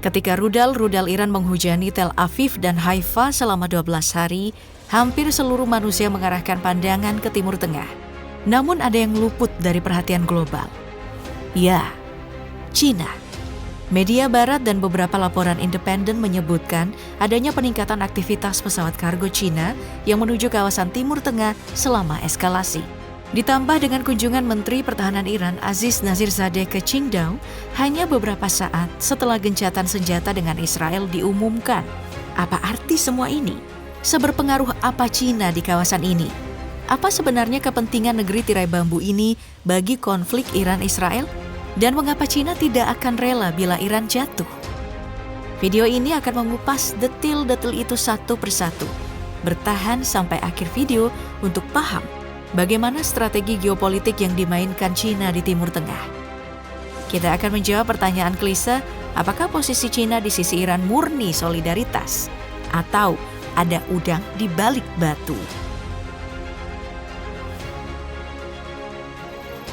Ketika rudal-rudal Iran menghujani Tel Aviv dan Haifa selama 12 hari, hampir seluruh manusia mengarahkan pandangan ke Timur Tengah. Namun ada yang luput dari perhatian global. Ya, Cina. Media barat dan beberapa laporan independen menyebutkan adanya peningkatan aktivitas pesawat kargo Cina yang menuju kawasan Timur Tengah selama eskalasi. Ditambah dengan kunjungan Menteri Pertahanan Iran Aziz Nazirzadeh ke Qingdao hanya beberapa saat setelah gencatan senjata dengan Israel diumumkan. Apa arti semua ini? Seberpengaruh apa Cina di kawasan ini? Apa sebenarnya kepentingan negeri tirai bambu ini bagi konflik Iran-Israel? Dan mengapa Cina tidak akan rela bila Iran jatuh? Video ini akan mengupas detil-detil itu satu persatu. Bertahan sampai akhir video untuk paham bagaimana strategi geopolitik yang dimainkan Cina di Timur Tengah. Kita akan menjawab pertanyaan klise, apakah posisi Cina di sisi Iran murni solidaritas? Atau ada udang di balik batu?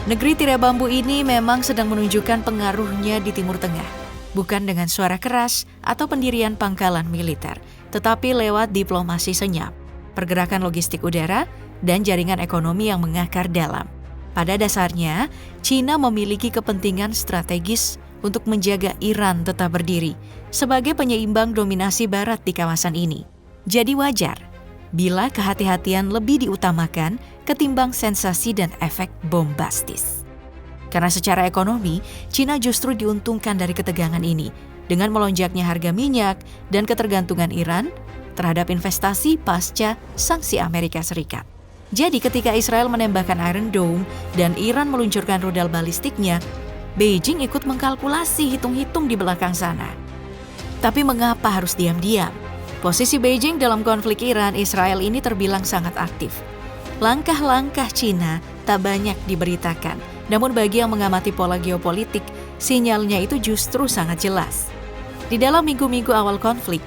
Negeri tirai bambu ini memang sedang menunjukkan pengaruhnya di Timur Tengah, bukan dengan suara keras atau pendirian pangkalan militer, tetapi lewat diplomasi senyap, pergerakan logistik udara, dan jaringan ekonomi yang mengakar dalam. Pada dasarnya, Cina memiliki kepentingan strategis untuk menjaga Iran tetap berdiri sebagai penyeimbang dominasi Barat di kawasan ini. Jadi wajar bila kehati-hatian lebih diutamakan ketimbang sensasi dan efek bombastis. Karena secara ekonomi, Cina justru diuntungkan dari ketegangan ini dengan melonjaknya harga minyak dan ketergantungan Iran terhadap investasi pasca sanksi Amerika Serikat. Jadi ketika Israel menembakkan Iron Dome dan Iran meluncurkan rudal balistiknya, Beijing ikut mengkalkulasi hitung-hitung di belakang sana. Tapi mengapa harus diam-diam? Posisi Beijing dalam konflik Iran-Israel ini terbilang sangat aktif. Langkah-langkah Cina tak banyak diberitakan, namun bagi yang mengamati pola geopolitik, sinyalnya itu justru sangat jelas. Di dalam minggu-minggu awal konflik,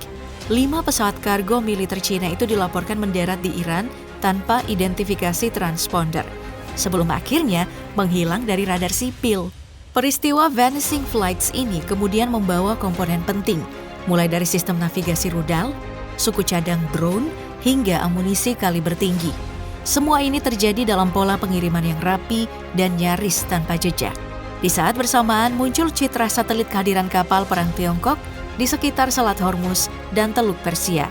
5 pesawat kargo militer Cina itu dilaporkan mendarat di Iran tanpa identifikasi transponder, sebelum akhirnya menghilang dari radar sipil. Peristiwa vanishing flights ini kemudian membawa komponen penting, mulai dari sistem navigasi rudal, suku cadang drone, hingga amunisi kaliber tinggi. Semua ini terjadi dalam pola pengiriman yang rapi dan nyaris tanpa jejak. Di saat bersamaan muncul citra satelit kehadiran kapal perang Tiongkok di sekitar Selat Hormuz dan Teluk Persia,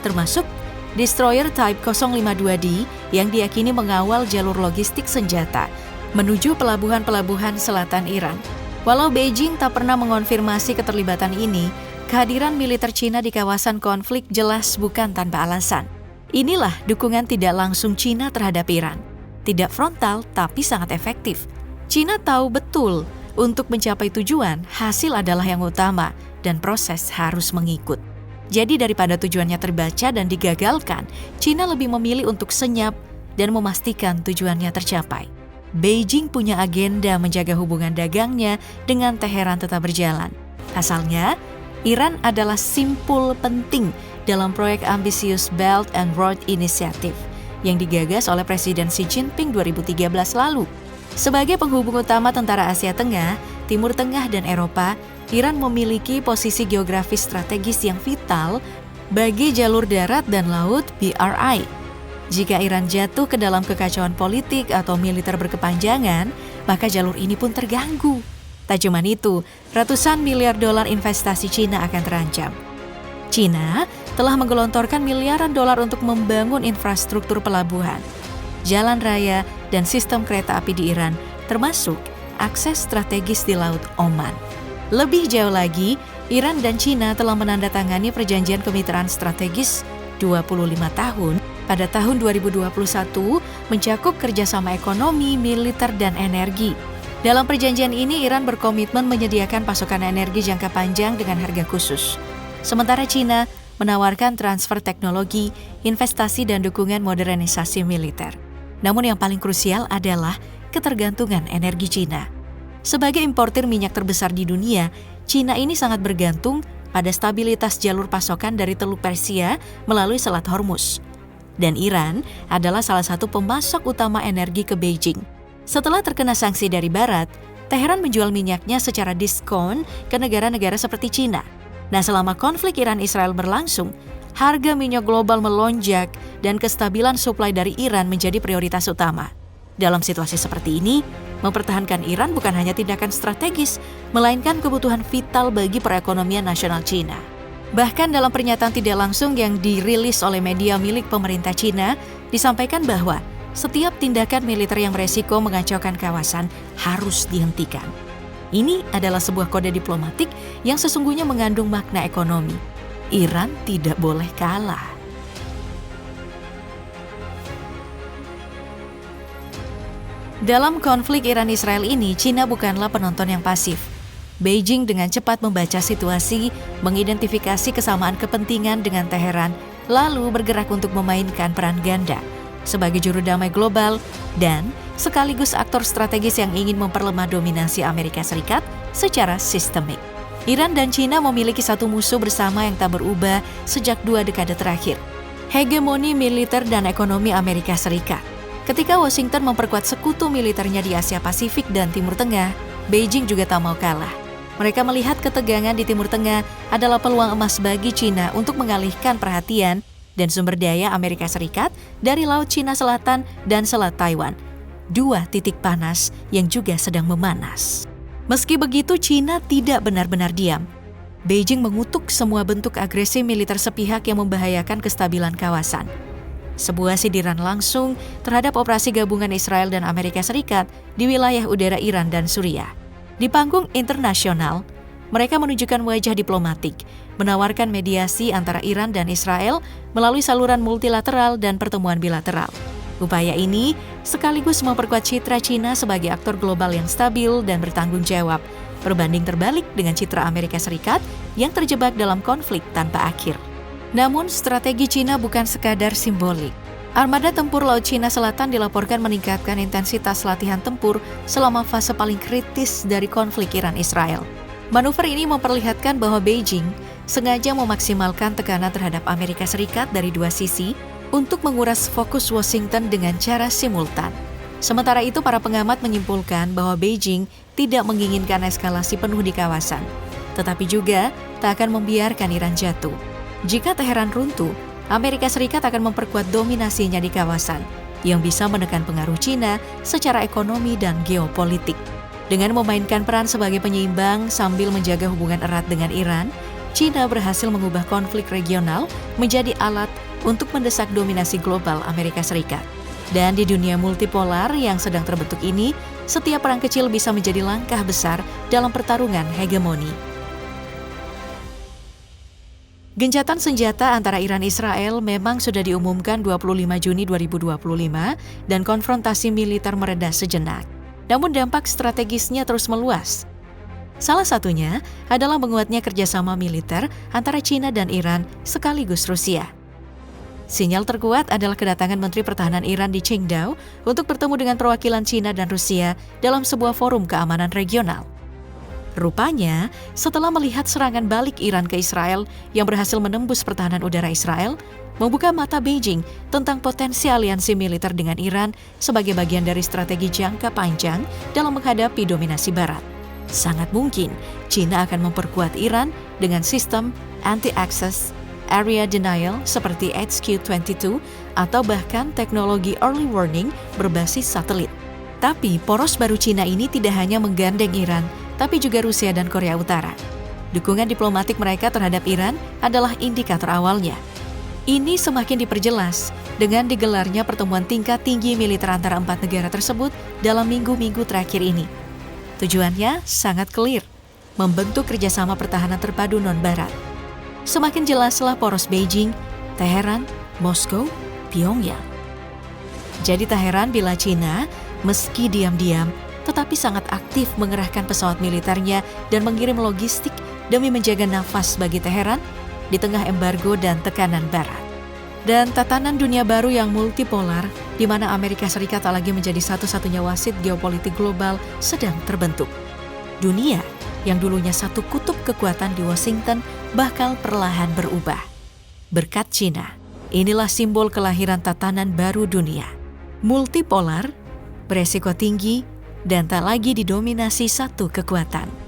termasuk destroyer Type 052D yang diyakini mengawal jalur logistik senjata menuju pelabuhan-pelabuhan selatan Iran. Walau Beijing tak pernah mengonfirmasi keterlibatan ini, kehadiran militer Cina di kawasan konflik jelas bukan tanpa alasan. Inilah dukungan tidak langsung Cina terhadap Iran. Tidak frontal, tapi sangat efektif. Cina tahu betul, untuk mencapai tujuan, hasil adalah yang utama, dan proses harus mengikut. Jadi daripada tujuannya terbaca dan digagalkan, Cina lebih memilih untuk senyap dan memastikan tujuannya tercapai. Beijing punya agenda menjaga hubungan dagangnya dengan Teheran tetap berjalan. Asalnya, Iran adalah simpul penting dalam proyek ambisius Belt and Road Initiative yang digagas oleh Presiden Xi Jinping 2013 lalu. Sebagai penghubung utama tentara Asia Tengah, Timur Tengah, dan Eropa, Iran memiliki posisi geografis strategis yang vital bagi jalur darat dan laut BRI. Jika Iran jatuh ke dalam kekacauan politik atau militer berkepanjangan, maka jalur ini pun terganggu. Tak cuma itu, ratusan miliar dolar investasi Cina akan terancam. Cina telah menggelontorkan miliaran dolar untuk membangun infrastruktur pelabuhan, jalan raya, dan sistem kereta api di Iran, termasuk akses strategis di Laut Oman. Lebih jauh lagi, Iran dan Cina telah menandatangani perjanjian kemitraan strategis 25 tahun pada tahun 2021 mencakup kerjasama ekonomi, militer, dan energi. Dalam perjanjian ini, Iran berkomitmen menyediakan pasokan energi jangka panjang dengan harga khusus. Sementara Cina menawarkan transfer teknologi, investasi, dan dukungan modernisasi militer. Namun yang paling krusial adalah ketergantungan energi Cina. Sebagai importir minyak terbesar di dunia, Cina ini sangat bergantung pada stabilitas jalur pasokan dari Teluk Persia melalui Selat Hormuz. Dan Iran adalah salah satu pemasok utama energi ke Beijing. Setelah terkena sanksi dari Barat, Teheran menjual minyaknya secara diskon ke negara-negara seperti Cina. Nah, selama konflik Iran-Israel berlangsung, harga minyak global melonjak dan kestabilan suplai dari Iran menjadi prioritas utama. Dalam situasi seperti ini, mempertahankan Iran bukan hanya tindakan strategis, melainkan kebutuhan vital bagi perekonomian nasional Cina. Bahkan dalam pernyataan tidak langsung yang dirilis oleh media milik pemerintah Cina, disampaikan bahwa setiap tindakan militer yang beresiko mengacaukan kawasan harus dihentikan. Ini adalah sebuah kode diplomatik yang sesungguhnya mengandung makna ekonomi. Iran tidak boleh kalah. Dalam konflik Iran-Israel ini, Cina bukanlah penonton yang pasif. Beijing dengan cepat membaca situasi, mengidentifikasi kesamaan kepentingan dengan Teheran, lalu bergerak untuk memainkan peran ganda sebagai juru damai global dan sekaligus aktor strategis yang ingin memperlemah dominasi Amerika Serikat secara sistemik. Iran dan Cina memiliki satu musuh bersama yang tak berubah sejak 2 dekade terakhir, hegemoni militer dan ekonomi Amerika Serikat. Ketika Washington memperkuat sekutu militernya di Asia Pasifik dan Timur Tengah, Beijing juga tak mau kalah. Mereka melihat ketegangan di Timur Tengah adalah peluang emas bagi Cina untuk mengalihkan perhatian dan sumber daya Amerika Serikat dari Laut Cina Selatan dan Selat Taiwan, 2 titik panas yang juga sedang memanas. Meski begitu, Cina tidak benar-benar diam. Beijing mengutuk semua bentuk agresi militer sepihak yang membahayakan kestabilan kawasan. Sebuah sindiran langsung terhadap operasi gabungan Israel dan Amerika Serikat di wilayah udara Iran dan Suriah. Di panggung internasional, mereka menunjukkan wajah diplomatik, menawarkan mediasi antara Iran dan Israel melalui saluran multilateral dan pertemuan bilateral. Upaya ini sekaligus memperkuat citra Cina sebagai aktor global yang stabil dan bertanggung jawab, berbanding terbalik dengan citra Amerika Serikat yang terjebak dalam konflik tanpa akhir. Namun, strategi Cina bukan sekadar simbolik. Armada tempur Laut Cina Selatan dilaporkan meningkatkan intensitas latihan tempur selama fase paling kritis dari konflik Iran-Israel. Manuver ini memperlihatkan bahwa Beijing sengaja memaksimalkan tekanan terhadap Amerika Serikat dari 2 sisi untuk menguras fokus Washington dengan cara simultan. Sementara itu, para pengamat menyimpulkan bahwa Beijing tidak menginginkan eskalasi penuh di kawasan, tetapi juga tak akan membiarkan Iran jatuh. Jika Teheran runtuh, Amerika Serikat akan memperkuat dominasinya di kawasan yang bisa menekan pengaruh Cina secara ekonomi dan geopolitik. Dengan memainkan peran sebagai penyeimbang sambil menjaga hubungan erat dengan Iran, Cina berhasil mengubah konflik regional menjadi alat untuk mendesak dominasi global Amerika Serikat. Dan di dunia multipolar yang sedang terbentuk ini, setiap perang kecil bisa menjadi langkah besar dalam pertarungan hegemoni. Gencatan senjata antara Iran-Israel memang sudah diumumkan 25 Juni 2025 dan konfrontasi militer mereda sejenak. Namun dampak strategisnya terus meluas. Salah satunya adalah menguatnya kerjasama militer antara Cina dan Iran sekaligus Rusia. Sinyal terkuat adalah kedatangan Menteri Pertahanan Iran di Qingdao untuk bertemu dengan perwakilan Cina dan Rusia dalam sebuah forum keamanan regional. Rupanya, setelah melihat serangan balik Iran ke Israel yang berhasil menembus pertahanan udara Israel, membuka mata Beijing tentang potensi aliansi militer dengan Iran sebagai bagian dari strategi jangka panjang dalam menghadapi dominasi Barat. Sangat mungkin Cina akan memperkuat Iran dengan sistem anti-access, area denial seperti HQ-22 atau bahkan teknologi early warning berbasis satelit. Tapi poros baru Cina ini tidak hanya menggandeng Iran, tapi juga Rusia dan Korea Utara. Dukungan diplomatik mereka terhadap Iran adalah indikator awalnya. Ini semakin diperjelas dengan digelarnya pertemuan tingkat tinggi militer antara 4 negara tersebut dalam minggu-minggu terakhir ini. Tujuannya sangat clear, membentuk kerjasama pertahanan terpadu non-Barat. Semakin jelaslah poros Beijing, Teheran, Moskow, Pyongyang. Jadi tak heran bila Cina, meski diam-diam, tetapi sangat aktif mengerahkan pesawat militernya dan mengirim logistik demi menjaga nafas bagi Teheran di tengah embargo dan tekanan Barat. Dan tatanan dunia baru yang multipolar, di mana Amerika Serikat tak lagi menjadi satu-satunya wasit geopolitik global sedang terbentuk. Dunia yang dulunya satu kutub kekuatan di Washington bakal perlahan berubah. Berkat Cina, inilah simbol kelahiran tatanan baru dunia. Multipolar, beresiko tinggi, dan tak lagi didominasi satu kekuatan.